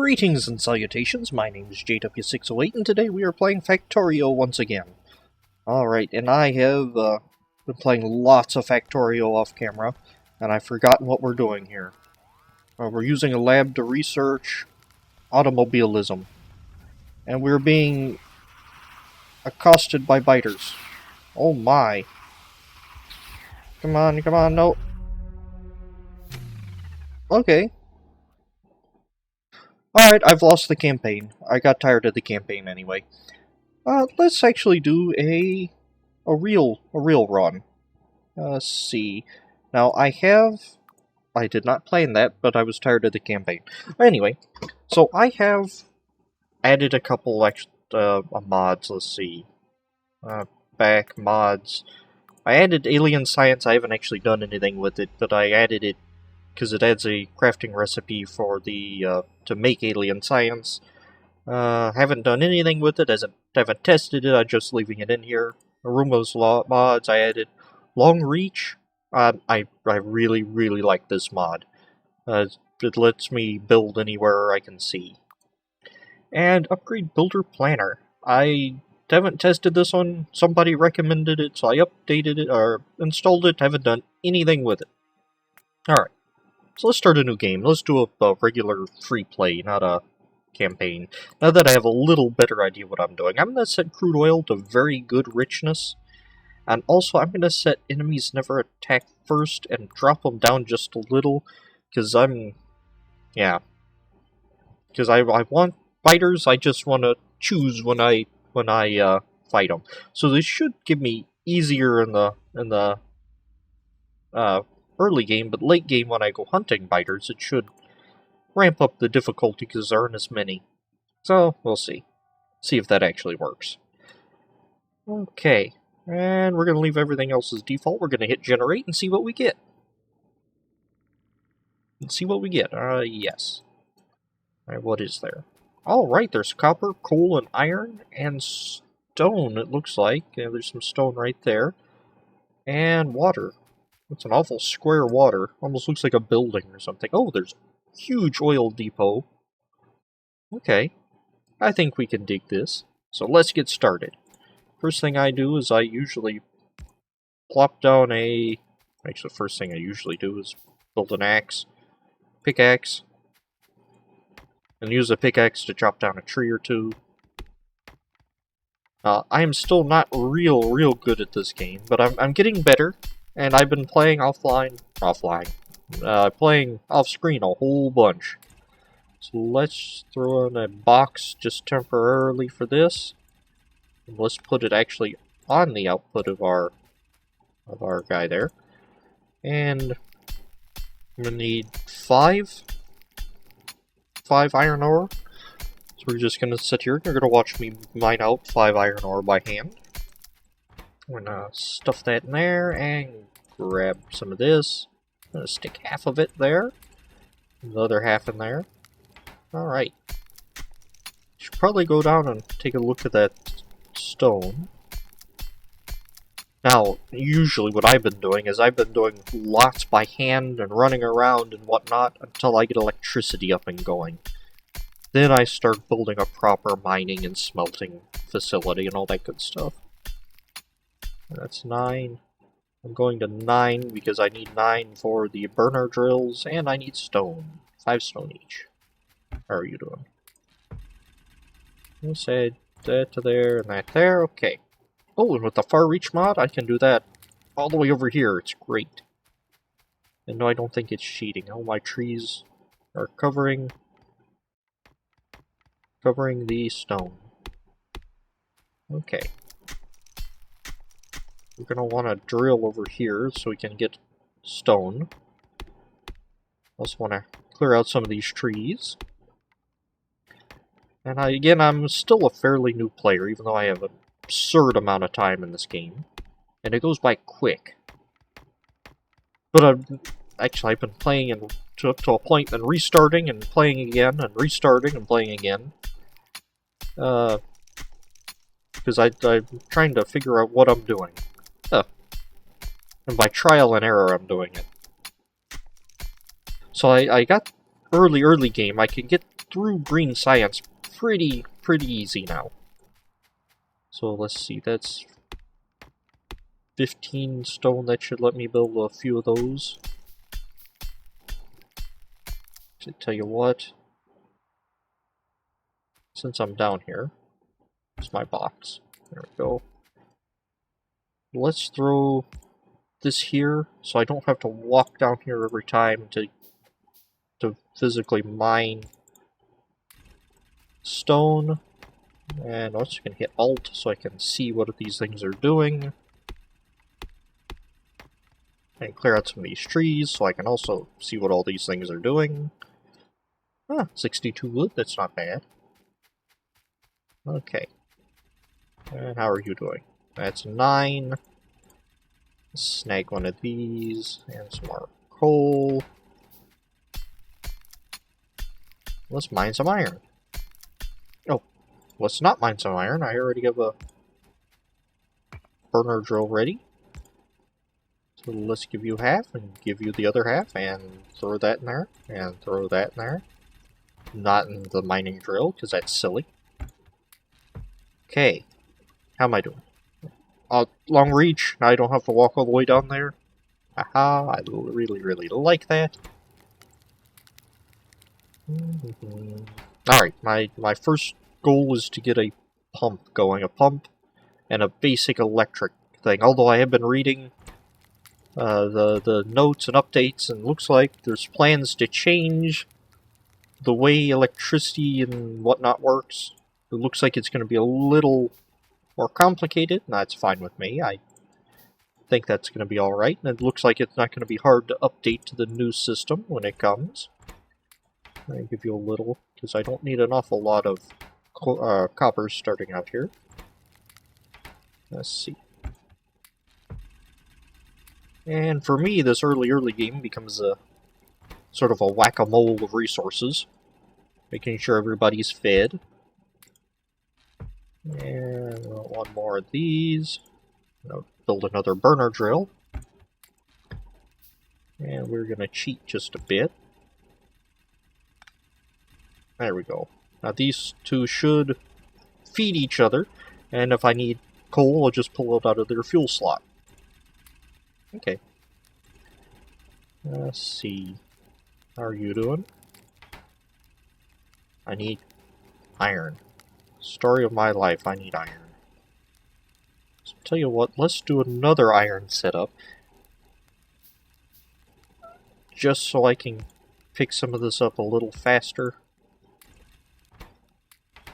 Greetings and salutations, my name is JW608 and today we are playing Factorio once again. Alright, and I have been playing lots of Factorio off camera, and I've forgotten what we're doing here. We're using a lab to research automobilism, and we're being accosted by biters. Oh my. Come on, no. Okay. Alright, I've lost the campaign. I got tired of the campaign anyway. Let's actually do a real run. Let's see. Now, I did not plan that, but I was tired of the campaign. Anyway, so I have added a couple extra mods, let's see. Back mods. I added alien science. I haven't actually done anything with it, but I added it because it adds a crafting recipe for the to make alien science. Haven't done anything with it, haven't tested it, I'm just leaving it in here. Aruma's mods, I added long reach. I really like this mod. It lets me build anywhere I can see. And upgrade builder planner. I haven't tested this one, somebody recommended it, so I updated it, or installed it, haven't done anything with it. Alright. So let's start a new game. Let's do a regular free play, not a campaign. Now that I have a little better idea what I'm doing, I'm going to set crude oil to very good richness. And also I'm going to set enemies never attack first and drop them down just a little. Because Because I want fighters, I just want to choose when I fight them. So this should give me easier in the early game, but late game when I go hunting biters, it should ramp up the difficulty because there aren't as many. So, we'll see. See if that actually works. Okay, and we're going to leave everything else as default. We're going to hit generate and see what we get. Yes. Alright, what is there? Alright, there's copper, coal, and iron, and stone, it looks like. Yeah, there's some stone right there. And water. It's an awful square water. Almost looks like a building or something. Oh, there's a huge oil depot. Okay. I think we can dig this. So let's get started. First thing I do is I usually plop down Actually, the first thing I usually do is build an axe. Pickaxe. And use a pickaxe to chop down a tree or two. I am still not real good at this game, but I'm getting better. And I've been playing playing off-screen a whole bunch. So let's throw in a box just temporarily for this. And let's put it actually on the output of our guy there. And I'm gonna need 5 iron ore. So we're just gonna sit here and you're gonna watch me mine out 5 iron ore by hand. I'm gonna stuff that in there and grab some of this. I'm gonna stick half of it there, and the other half in there. Alright. Should probably go down and take a look at that stone. Now, usually what I've been doing is I've been doing lots by hand and running around and whatnot until I get electricity up and going. Then I start building a proper mining and smelting facility and all that good stuff. That's 9. I'm going to 9 because I need 9 for the burner drills, and I need stone. 5 stone each. How are you doing? Let's say that to there and that there. Okay. Oh, and with the far reach mod, I can do that all the way over here. It's great. And no, I don't think it's cheating. All my trees are covering the stone. Okay. We're going to want to drill over here so we can get stone. Also want to clear out some of these trees. And again, I'm still a fairly new player, even though I have an absurd amount of time in this game. And it goes by quick. But I've been playing to a point and restarting and playing again and restarting and playing again. Because I'm trying to figure out what I'm doing. And by trial and error I'm doing it. So I got early game, I can get through green science pretty easy now. So let's see, that's 15 stone. That should let me build a few of those. To tell you what, since I'm down here, here's my box. There we go. Let's throw this here, so I don't have to walk down here every time to physically mine stone. And also can hit Alt so I can see what these things are doing. And clear out some of these trees so I can also see what all these things are doing. Ah, 62 wood, that's not bad. Okay. And how are you doing? That's 9. Snag one of these, and some more coal. Let's mine some iron. Oh, let's not mine some iron. I already have a burner drill ready. So let's give you half, and give you the other half, and throw that in there, and throw that in there. Not in the mining drill, because that's silly. Okay, how am I doing? Long reach, now I don't have to walk all the way down there. Aha, I really like that. Alright, my first goal is to get a pump going. A pump and a basic electric thing. Although I have been reading the notes and updates, and looks like there's plans to change the way electricity and whatnot works. It looks like it's going to be a little more complicated, and that's fine with me. I think that's going to be alright, and it looks like it's not going to be hard to update to the new system when it comes. I'll give you a little, because I don't need an awful lot of copper starting out here. Let's see. And for me, this early game becomes a sort of a whack-a-mole of resources. Making sure everybody's fed. And one more of these. I'll build another burner drill. And we're going to cheat just a bit. There we go. Now these two should feed each other, and if I need coal, I'll just pull it out of their fuel slot. Okay. Let's see. How are you doing? I need iron. Story of my life, I need iron. So tell you what, let's do another iron setup. Just so I can pick some of this up a little faster.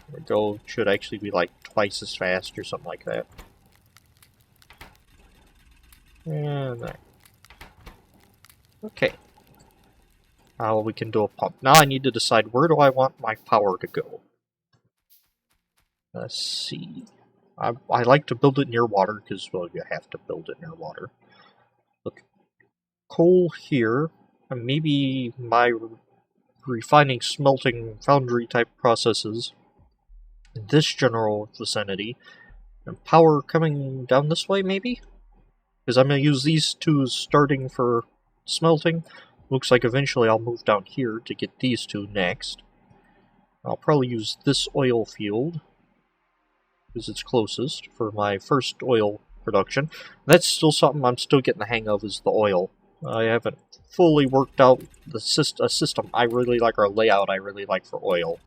There we go, should actually be like twice as fast or something like that. And there. Okay. Now we can do a pump. Now I need to decide where do I want my power to go. Let's see. I like to build it near water because, well, you have to build it near water. Look, coal here, and maybe my refining, smelting, foundry type processes in this general vicinity, and power coming down this way, maybe? Because I'm going to use these two starting for smelting. Looks like eventually I'll move down here to get these two next. I'll probably use this oil field, because it's closest, for my first oil production. That's still something I'm still getting the hang of, is the oil. I haven't fully worked out a system I really like, or a layout I really like for oil.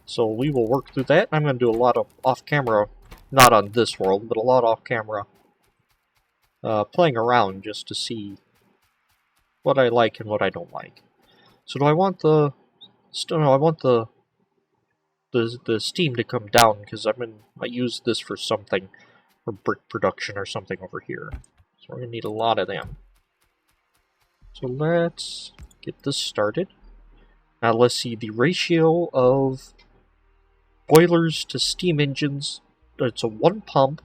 So we will work through that. I'm going to do a lot of off-camera, not on this world, but a lot off-camera playing around just to see what I like and what I don't like. So do I want the... No, I want the steam to come down, because I use this for something, for brick production or something over here. So we're going to need a lot of them. So let's get this started. Now let's see, the ratio of boilers to steam engines, it's a 1 pump,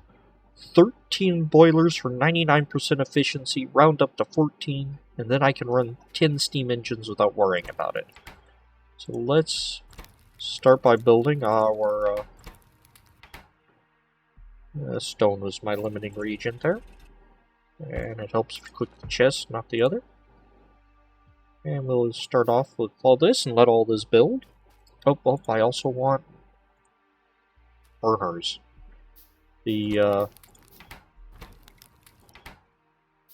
13 boilers for 99% efficiency, round up to 14, and then I can run 10 steam engines without worrying about it. So let's start by building our... stone was my limiting reagent there. And it helps click the chest, not the other. And we'll start off with all this and let all this build. Oh, I also want burners. The,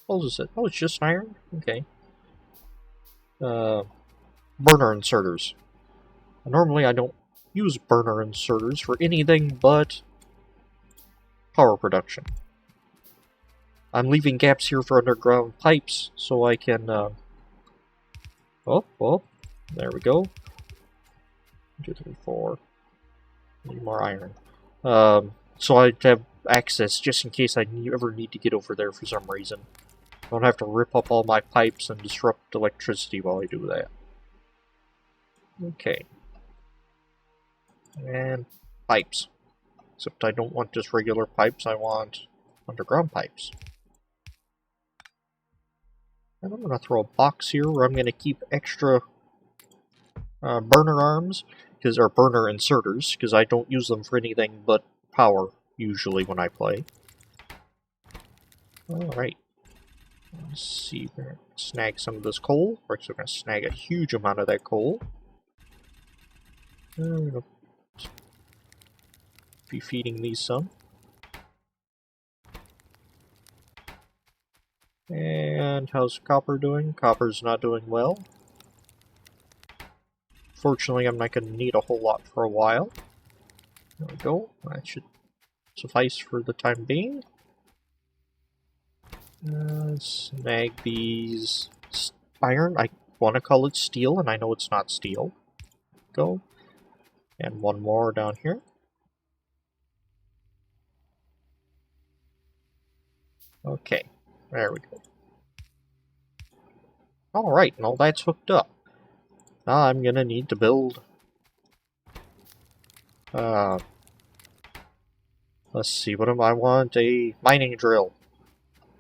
what was it? Oh, it's just iron? Okay. Burner inserters. Normally I don't use burner inserters for anything but power production. I'm leaving gaps here for underground pipes so I can, oh, there we go. 1, 2, 3, 4. Need more iron. So I have access just in case I ever need to get over there for some reason. I don't have to rip up all my pipes and disrupt electricity while I do that. Okay. And pipes. Except I don't want just regular pipes, I want underground pipes. And I'm going to throw a box here where I'm going to keep extra burner arms, or burner inserters, because I don't use them for anything but power, usually, when I play. Alright. Let's see, we're going to snag some of this coal. We're actually going to snag a huge amount of that coal. I'm going to be feeding these some. And how's copper doing? Copper's not doing well. Fortunately, I'm not going to need a whole lot for a while. There we go. That should suffice for the time being. Snag these iron. I want to call it steel, and I know it's not steel. Go. And one more down here. Okay. There we go. Alright, now that's hooked up. Now I'm gonna need to build... let's see, what do I want? A mining drill.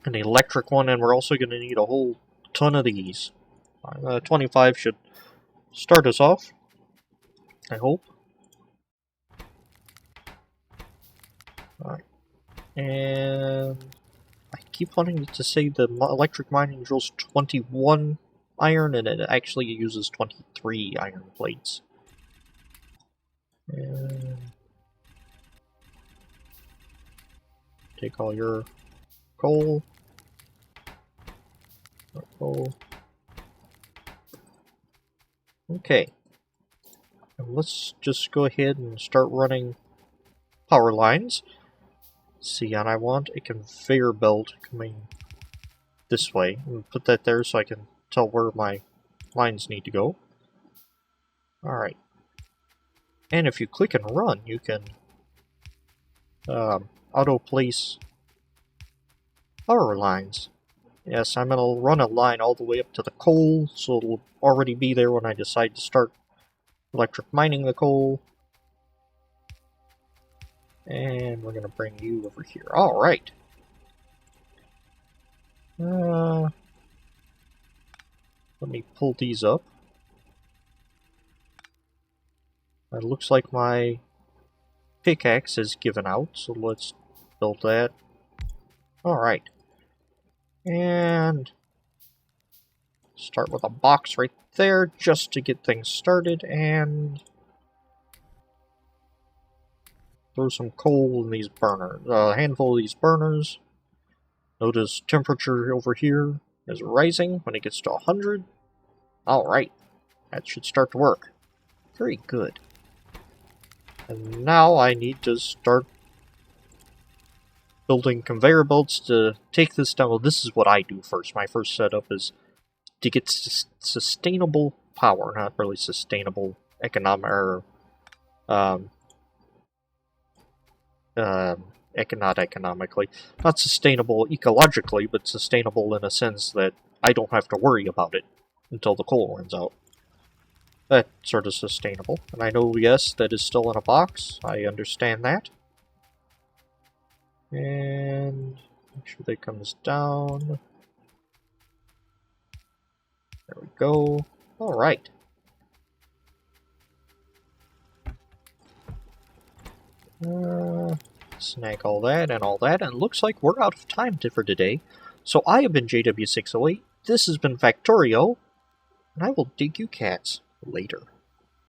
An electric one, and we're also gonna need a whole ton of these. 25 should start us off, I hope. Alright. And... I keep wanting to say the electric mining drill's 21 iron, and it actually uses 23 iron plates. And take all your coal. Okay. And let's just go ahead and start running power lines. See, and I want a conveyor belt coming this way. I'm gonna put that there so I can tell where my lines need to go. Alright. And if you click and run, you can auto-place power lines. Yes, I'm going to run a line all the way up to the coal, so it'll already be there when I decide to start electric mining the coal. And we're going to bring you over here. Alright. Let me pull these up. It looks like my pickaxe is given out, so let's build that. Alright. And start with a box right there just to get things started, and throw some coal in these burners. A handful of these burners. Notice temperature over here is rising when it gets to 100. Alright, that should start to work. Very good. And now I need to start building conveyor belts to take this down. Well, this is what I do first. My first setup is to get sustainable power, not really sustainable economic, or not economically, not sustainable ecologically, but sustainable in a sense that I don't have to worry about it until the coal runs out. That's sort of sustainable. And I know, yes, that is still in a box. I understand that. And make sure that comes down. There we go. Alright. Snag all that, and it looks like we're out of time for today. So I have been JW608. This has been Factorio. and I will dig you cats later.